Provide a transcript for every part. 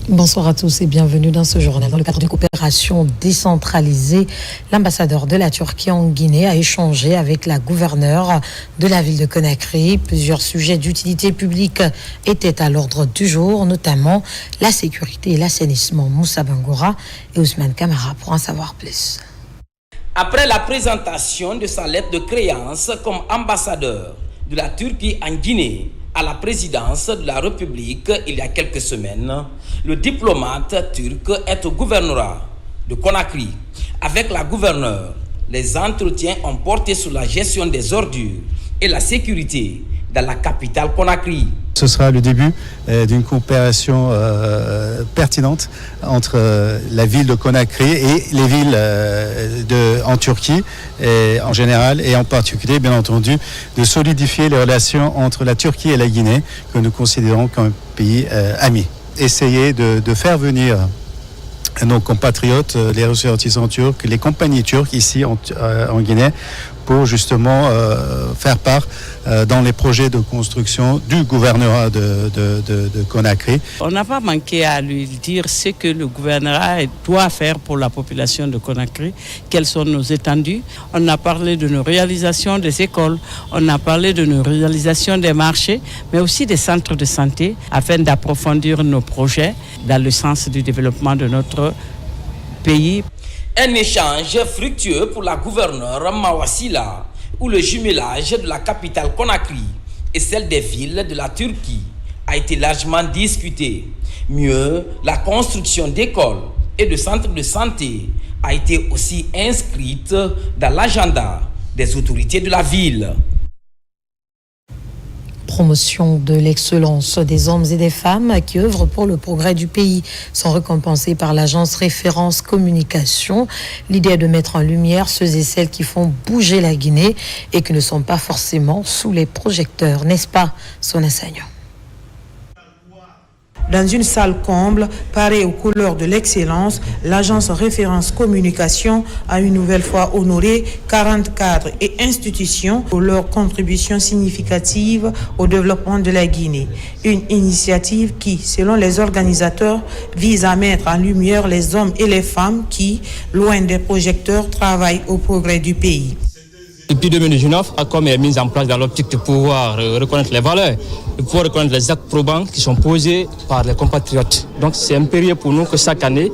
Bonsoir à tous et bienvenue dans ce journal. Dans le cadre d'une coopération décentralisée, l'ambassadeur de la Turquie en Guinée a échangé avec la gouverneure de la ville de Conakry. Plusieurs sujets d'utilité publique étaient à l'ordre du jour, notamment la sécurité et l'assainissement. Moussa Bangoura et Ousmane Kamara pour en savoir plus. Après la présentation de sa lettre de créance comme ambassadeur de la Turquie en Guinée à la présidence de la République il y a quelques semaines, le diplomate turc est au gouvernorat de Conakry. Avec la gouverneure, les entretiens ont porté sur la gestion des ordures et la sécurité dans la capitale Conakry. Ce sera le début d'une coopération pertinente entre la ville de Conakry et les villes en Turquie et en général et en particulier, bien entendu, de solidifier les relations entre la Turquie et la Guinée que nous considérons comme un pays ami. Essayer de faire venir nos compatriotes, les ressortissants turcs, les compagnies turques ici en Guinée pour justement faire part dans les projets de construction du gouvernorat de Conakry. On n'a pas manqué à lui dire ce que le gouvernorat doit faire pour la population de Conakry, quelles sont nos étendues. On a parlé de nos réalisations des écoles, on a parlé de nos réalisations des marchés, mais aussi des centres de santé, afin d'approfondir nos projets dans le sens du développement de notre pays. Un échange fructueux pour la gouverneure Mawassila, où le jumelage de la capitale Conakry et celle des villes de la Turquie a été largement discuté. Mieux, la construction d'écoles et de centres de santé a été aussi inscrite dans l'agenda des autorités de la ville. Promotion de l'excellence des hommes et des femmes qui œuvrent pour le progrès du pays sont récompensés par l'agence Référence Communication. L'idée est de mettre en lumière ceux et celles qui font bouger la Guinée et qui ne sont pas forcément sous les projecteurs, n'est-ce pas, son enseignant? Dans une salle comble, parée aux couleurs de l'excellence, l'agence Référence Communication a une nouvelle fois honoré 40 cadres et institutions pour leur contribution significative au développement de la Guinée. Une initiative qui, selon les organisateurs, vise à mettre en lumière les hommes et les femmes qui, loin des projecteurs, travaillent au progrès du pays. Depuis 2019, ACOM est mise en place dans l'optique de pouvoir reconnaître les valeurs, de pouvoir reconnaître les actes probants qui sont posés par les compatriotes. Donc c'est impérieux pour nous que chaque année,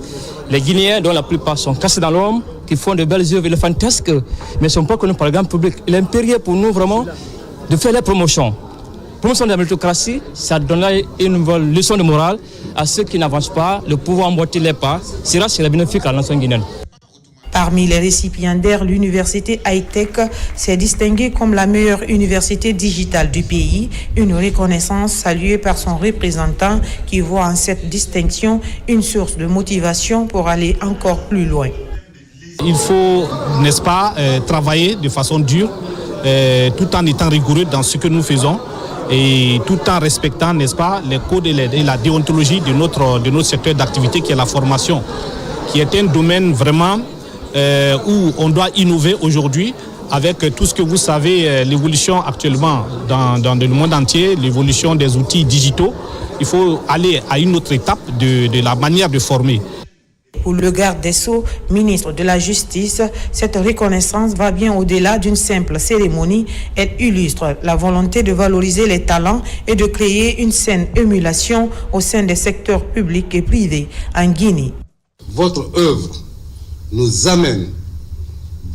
les Guinéens, dont la plupart sont cassés dans l'homme, qui font de belles œuvres éléphantiques, mais ne sont pas connus par le grand public. Il est impérieux pour nous vraiment de faire la promotion. Promotion de la méritocratie, ça donne une nouvelle leçon de morale à ceux qui n'avancent pas, le pouvoir emboîter les pas. C'est bénéfique à la nation guinéenne. Parmi les récipiendaires, l'université high-tech s'est distinguée comme la meilleure université digitale du pays, une reconnaissance saluée par son représentant qui voit en cette distinction une source de motivation pour aller encore plus loin. Il faut, n'est-ce pas, travailler de façon dure, tout en étant rigoureux dans ce que nous faisons et tout en respectant, n'est-ce pas, les codes et la déontologie de notre secteur d'activité qui est la formation, qui est un domaine vraiment où on doit innover aujourd'hui avec tout ce que vous savez, l'évolution actuellement dans le monde entier, l'évolution des outils digitaux. Il faut aller à une autre étape de la manière de former. Pour le garde des Sceaux, ministre de la Justice, cette reconnaissance va bien au-delà d'une simple cérémonie. Elle illustre la volonté de valoriser les talents et de créer une saine émulation au sein des secteurs publics et privés en Guinée. Votre œuvre nous amène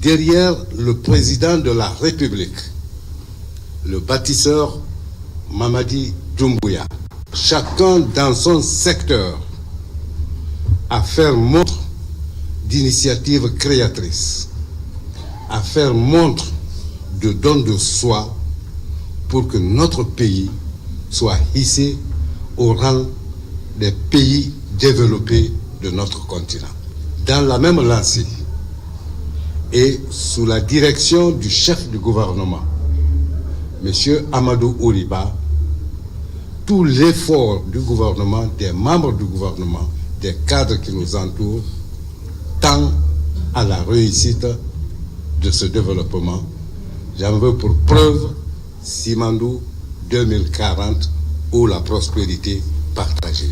derrière le président de la République, le bâtisseur Mamadi Doumbouya. Chacun dans son secteur à faire montre d'initiatives créatrices, à faire montre de don de soi pour que notre pays soit hissé au rang des pays développés de notre continent. Dans la même lancée et sous la direction du chef du gouvernement, M. Amadou Ouriba, tout l'effort du gouvernement, des membres du gouvernement, des cadres qui nous entourent, tend à la réussite de ce développement. J'en veux pour preuve Simandou 2040 ou la prospérité partagée.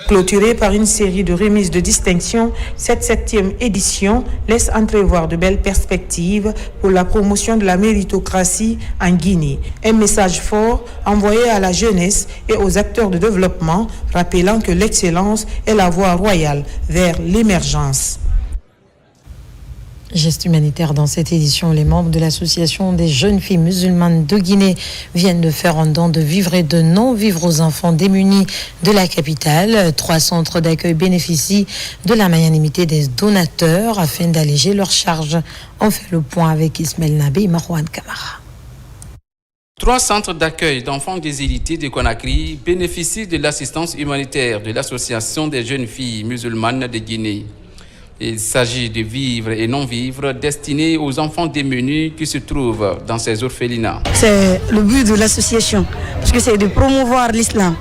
Clôturée par une série de remises de distinction, cette 7e édition laisse entrevoir de belles perspectives pour la promotion de la méritocratie en Guinée. Un message fort envoyé à la jeunesse et aux acteurs de développement, rappelant que l'excellence est la voie royale vers l'émergence. Geste humanitaire dans cette édition. Les membres de l'association des jeunes filles musulmanes de Guinée viennent de faire un don de vivres et de non-vivres aux enfants démunis de la capitale. 3 centres d'accueil bénéficient de la magnanimité des donateurs afin d'alléger leurs charges. On fait le point avec Ismaël Nabé et Marouane Kamara. 3 centres d'accueil d'enfants déshérités de Conakry bénéficient de l'assistance humanitaire de l'association des jeunes filles musulmanes de Guinée. Il s'agit de vivres et non-vivres destinés aux enfants démunis qui se trouvent dans ces orphelinats. C'est le but de l'association, parce que c'est de promouvoir l'islam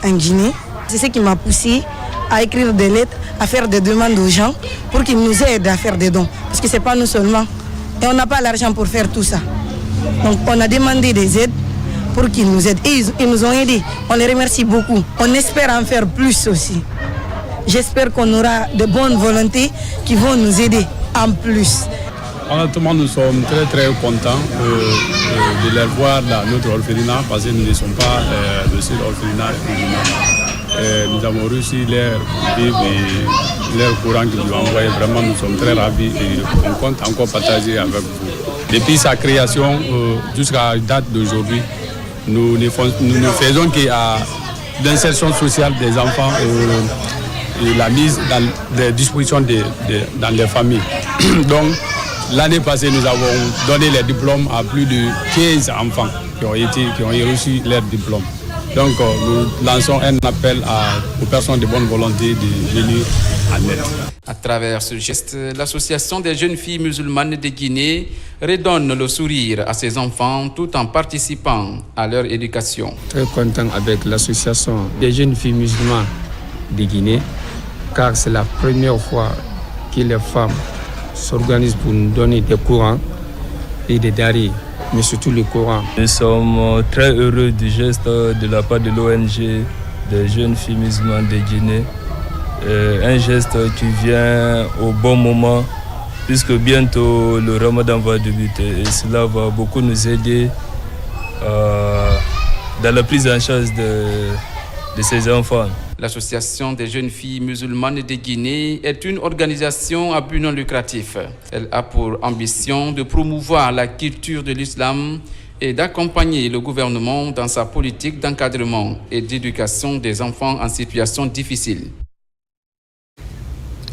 en Guinée. C'est ce qui m'a poussé à écrire des lettres, à faire des demandes aux gens pour qu'ils nous aident à faire des dons. Parce que ce n'est pas nous seulement. Et on n'a pas l'argent pour faire tout ça. Donc on a demandé des aides pour qu'ils nous aident. Et ils nous ont aidés. On les remercie beaucoup. On espère en faire plus aussi. J'espère qu'on aura de bonnes volontés qui vont nous aider en plus. Honnêtement, nous sommes très contents de les voir dans notre orphelinat parce que nous ne sommes pas le seul orphelinat. Nous avons reçu leur vivre et leur courant qu'ils nous ont envoyé. Vraiment, nous sommes très ravis et on compte encore partager avec vous. Depuis sa création jusqu'à la date d'aujourd'hui, nous ne faisons qu'à l'insertion sociale des enfants et la mise dans les dispositions dans les familles. Donc, l'année passée, nous avons donné les diplômes à plus de 15 enfants qui ont reçu leur diplôme. Donc, nous lançons un appel aux personnes de bonne volonté de venir en aide. À travers ce geste, l'association des jeunes filles musulmanes de Guinée redonne le sourire à ses enfants tout en participant à leur éducation. Très content avec l'association des jeunes filles musulmanes de Guinée, car c'est la première fois que les femmes s'organisent pour nous donner des courants et des daris, mais surtout le Coran. Nous sommes très heureux du geste de la part de l'ONG des jeunes filles musulmanes de Guinée. Un geste qui vient au bon moment, puisque bientôt le Ramadan va débuter et cela va beaucoup nous aider dans la prise en charge de ces enfants. L'Association des jeunes filles musulmanes de Guinée est une organisation à but non lucratif. Elle a pour ambition de promouvoir la culture de l'islam et d'accompagner le gouvernement dans sa politique d'encadrement et d'éducation des enfants en situation difficile.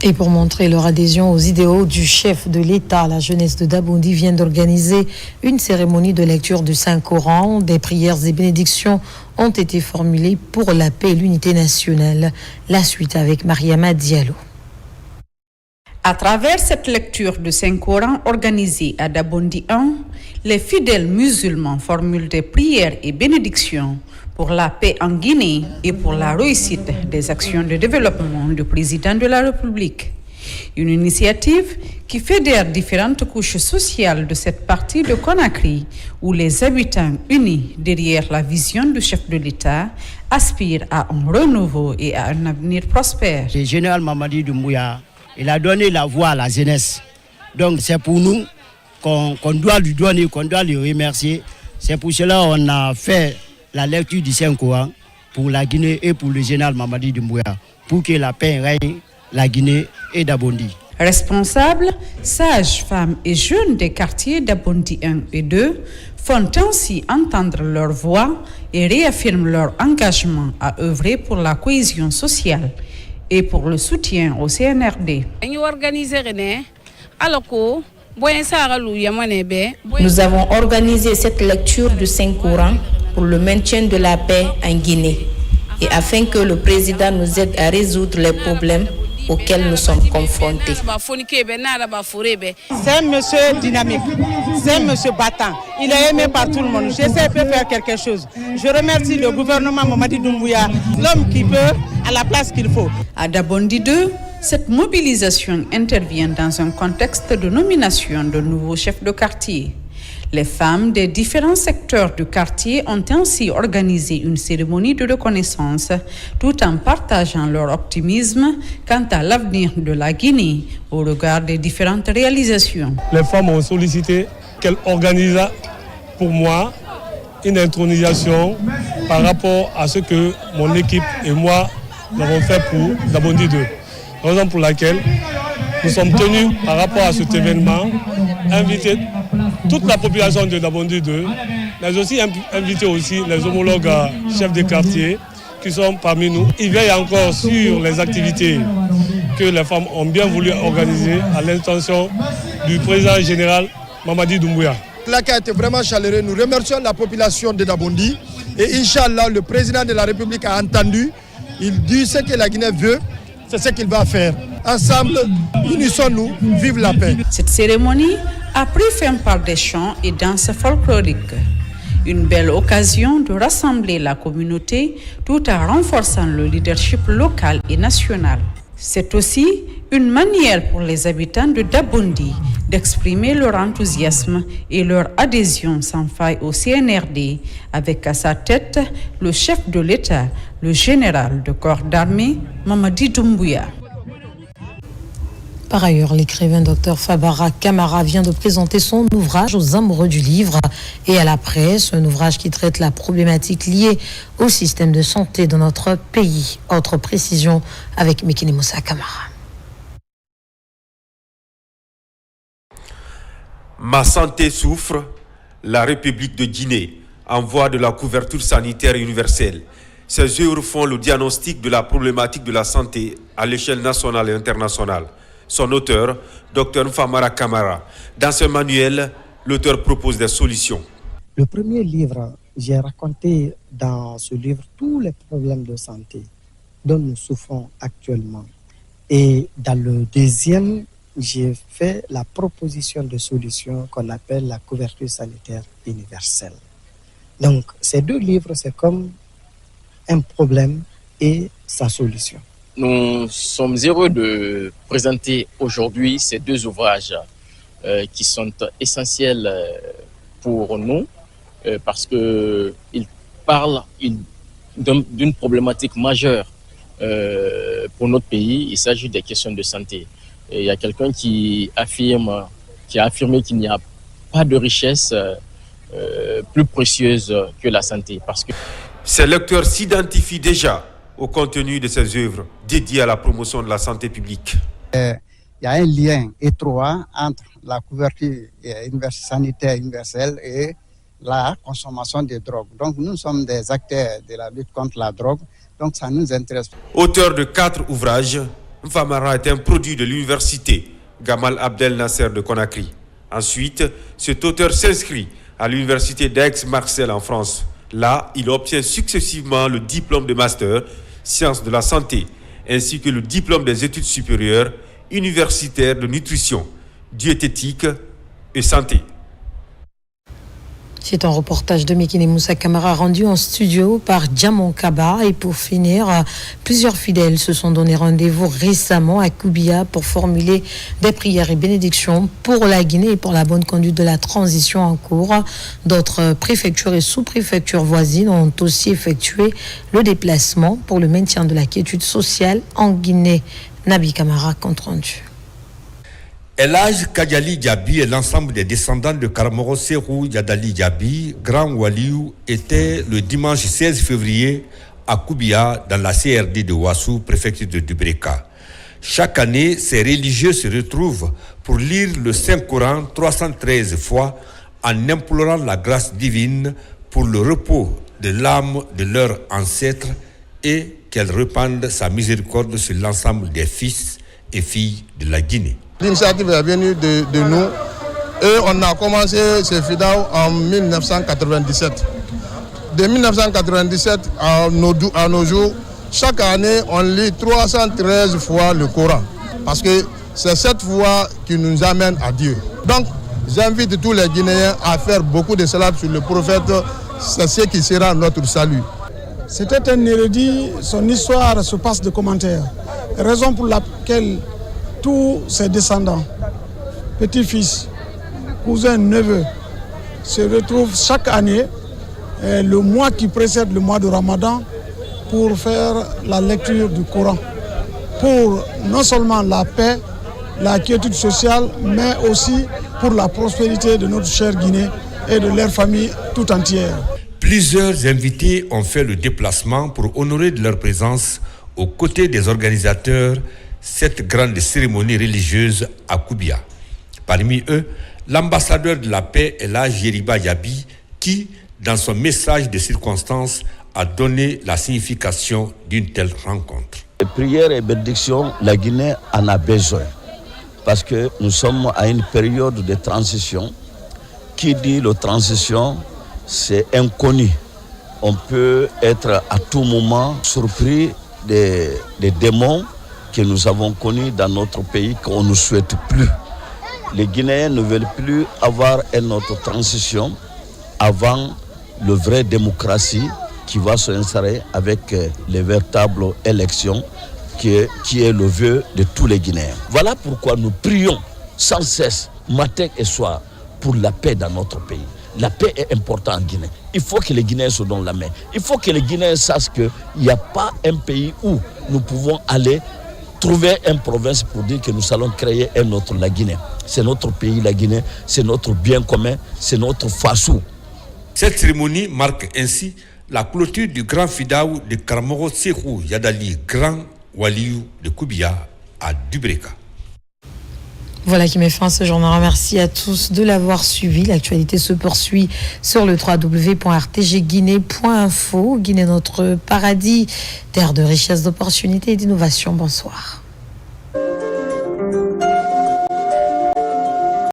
Et pour montrer leur adhésion aux idéaux du chef de l'État, la jeunesse de Dabondi vient d'organiser une cérémonie de lecture du Saint-Coran. Des prières et bénédictions ont été formulées pour la paix et l'unité nationale. La suite avec Mariama Diallo. À travers cette lecture du Saint-Coran organisée à Dabondi 1, les fidèles musulmans formulent des prières et bénédictions pour la paix en Guinée et pour la réussite des actions de développement du président de la République. Une initiative qui fédère différentes couches sociales de cette partie de Conakry, où les habitants unis derrière la vision du chef de l'État aspirent à un renouveau et à un avenir prospère. Le général Mamadi Doumbouya, il a donné la voix à la jeunesse. Donc c'est pour nous qu'on doit lui donner, qu'on doit lui remercier. C'est pour cela qu'on a fait la lecture du Saint-Coran pour la Guinée et pour le général Mamadi Doumbouya, pour que la paix règne la Guinée et Dabondi. Responsables, sages, femmes et jeunes des quartiers Dabondi 1 et 2 font ainsi entendre leur voix et réaffirment leur engagement à œuvrer pour la cohésion sociale et pour le soutien au CNRD. Nous avons organisé cette lecture du Saint-Coran pour le maintien de la paix en Guinée et afin que le président nous aide à résoudre les problèmes auxquels nous sommes confrontés. C'est un monsieur dynamique, c'est un monsieur battant. Il est aimé par tout le monde. Je sais qu'il peut faire quelque chose. Je remercie le gouvernement Mamadi Doumbouya, l'homme qui peut à la place qu'il faut. À Dabondi 2, cette mobilisation intervient dans un contexte de nomination de nouveaux chefs de quartier. Les femmes des différents secteurs du quartier ont ainsi organisé une cérémonie de reconnaissance tout en partageant leur optimisme quant à l'avenir de la Guinée au regard des différentes réalisations. Les femmes ont sollicité qu'elles organisent pour moi une intronisation par rapport à ce que mon équipe et moi avons fait pour Dabondi 2. Raison pour laquelle nous sommes tenus, par rapport à cet événement, inviter toute la population de Dabondi 2, mais aussi inviter aussi les homologues chefs de quartier qui sont parmi nous. Ils veillent encore sur les activités que les femmes ont bien voulu organiser à l'intention du président général Mamadi Doumbouya. L'accueil a été vraiment chaleureux. Nous remercions la population de Dabondi et Inch'Allah, le président de la République a entendu. Il dit ce que la Guinée veut, c'est ce qu'il va faire. Ensemble, unissons-nous, vive la paix. Cette cérémonie a pris fin par des chants et danses folkloriques. Une belle occasion de rassembler la communauté tout en renforçant le leadership local et national. C'est aussi une manière pour les habitants de Dabondi d'exprimer leur enthousiasme et leur adhésion sans faille au CNRD, avec à sa tête le chef de l'État, le général de corps d'armée, Mamadi Doumbouya. Par ailleurs, l'écrivain Dr Fabara Camara vient de présenter son ouvrage aux amoureux du livre et à la presse, un ouvrage qui traite la problématique liée au système de santé dans notre pays. Autre précision avec Mekine Moussa Camara. Ma santé souffre, la République de Guinée en voie de la couverture sanitaire universelle. Ces œuvres font le diagnostic de la problématique de la santé à l'échelle nationale et internationale. Son auteur, Dr Fabara Camara. Dans ce manuel, l'auteur propose des solutions. Le premier livre, j'ai raconté dans ce livre tous les problèmes de santé dont nous souffrons actuellement. Et dans le deuxième, j'ai fait la proposition de solution qu'on appelle la couverture sanitaire universelle. Donc, ces deux livres, c'est comme un problème et sa solution. Nous sommes heureux de présenter aujourd'hui ces deux ouvrages qui sont essentiels pour nous parce qu'ils parlent d'une problématique majeure pour notre pays. Il s'agit des questions de santé. Et il y a quelqu'un qui a affirmé qu'il n'y a pas de richesse plus précieuse que la santé. Parce que ces lecteurs s'identifient déjà au contenu de ces œuvres dédiées à la promotion de la santé publique. Il y a un lien étroit entre la couverture sanitaire universelle et la consommation de drogue. Donc nous sommes des acteurs de la lutte contre la drogue, donc ça nous intéresse. Auteur de 4 ouvrages, Mfamara est un produit de l'université Gamal Abdel Nasser de Conakry. Ensuite, cet auteur s'inscrit à l'université d'Aix-Marseille en France. Là, il obtient successivement le diplôme de master sciences de la santé, ainsi que le diplôme des études supérieures universitaires de nutrition, diététique et santé. C'est un reportage de Mekine Moussa Camara rendu en studio par Diamant Kaba. Et pour finir, plusieurs fidèles se sont donné rendez-vous récemment à Koubia pour formuler des prières et bénédictions pour la Guinée et pour la bonne conduite de la transition en cours. D'autres préfectures et sous-préfectures voisines ont aussi effectué le déplacement pour le maintien de la quiétude sociale en Guinée. Nabi Camara, compte rendu. Elhaj Kadiali Diaby et l'ensemble des descendants de Karamoro Serou Yadali Diaby, Grand Waliou, étaient le dimanche 16 février à Koubia, dans la CRD de Ouassou, préfecture de Dubreka. Chaque année, ces religieux se retrouvent pour lire le Saint-Coran 313 fois en implorant la grâce divine pour le repos de l'âme de leurs ancêtres et qu'elle répande sa miséricorde sur l'ensemble des fils et filles de la Guinée. L'initiative est venue de nous et on a commencé ce FIDAO en 1997. De 1997 à nos jours, chaque année, on lit 313 fois le Coran. Parce que c'est cette voie qui nous amène à Dieu. Donc, j'invite tous les Guinéens à faire beaucoup de salades sur le prophète. C'est ce qui sera notre salut. C'était un érudit, son histoire se passe de commentaires. Raison pour laquelle tous ses descendants, petits-fils, cousins, neveux, se retrouvent chaque année, le mois qui précède le mois de Ramadan, pour faire la lecture du Coran. Pour non seulement la paix, la quiétude sociale, mais aussi pour la prospérité de notre chère Guinée et de leur famille tout entière. Plusieurs invités ont fait le déplacement pour honorer de leur présence aux côtés des organisateurs cette grande cérémonie religieuse à Koubia. Parmi eux, l'ambassadeur de la paix Elhadji Yeriba Yabi qui, dans son message de circonstance, a donné la signification d'une telle rencontre. Les prières et bénédictions, la Guinée en a besoin parce que nous sommes à une période de transition. Qui dit la transition, c'est inconnu. On peut être à tout moment surpris des démons que nous avons connus dans notre pays qu'on ne souhaite plus. Les Guinéens ne veulent plus avoir une autre transition avant la vraie démocratie qui va s'insérer avec les véritables élections qui est le vœu de tous les Guinéens. Voilà pourquoi nous prions sans cesse, matin et soir, pour la paix dans notre pays. La paix est importante en Guinée. Il faut que les Guinéens se donnent la main. Il faut que les Guinéens sachent qu'il n'y a pas un pays où nous pouvons aller trouver une province pour dire que nous allons créer un autre, la Guinée. C'est notre pays, la Guinée, c'est notre bien commun, c'est notre façou. Cette cérémonie marque ainsi la clôture du grand fidaou de Karamoko Sékou Yadali, grand waliou de Koubia à Dubreka. Voilà qui met fin à ce journal. Merci à tous de l'avoir suivi. L'actualité se poursuit sur le www.rtgguinée.info. Guinée, notre paradis, terre de richesse, d'opportunités et d'innovation. Bonsoir.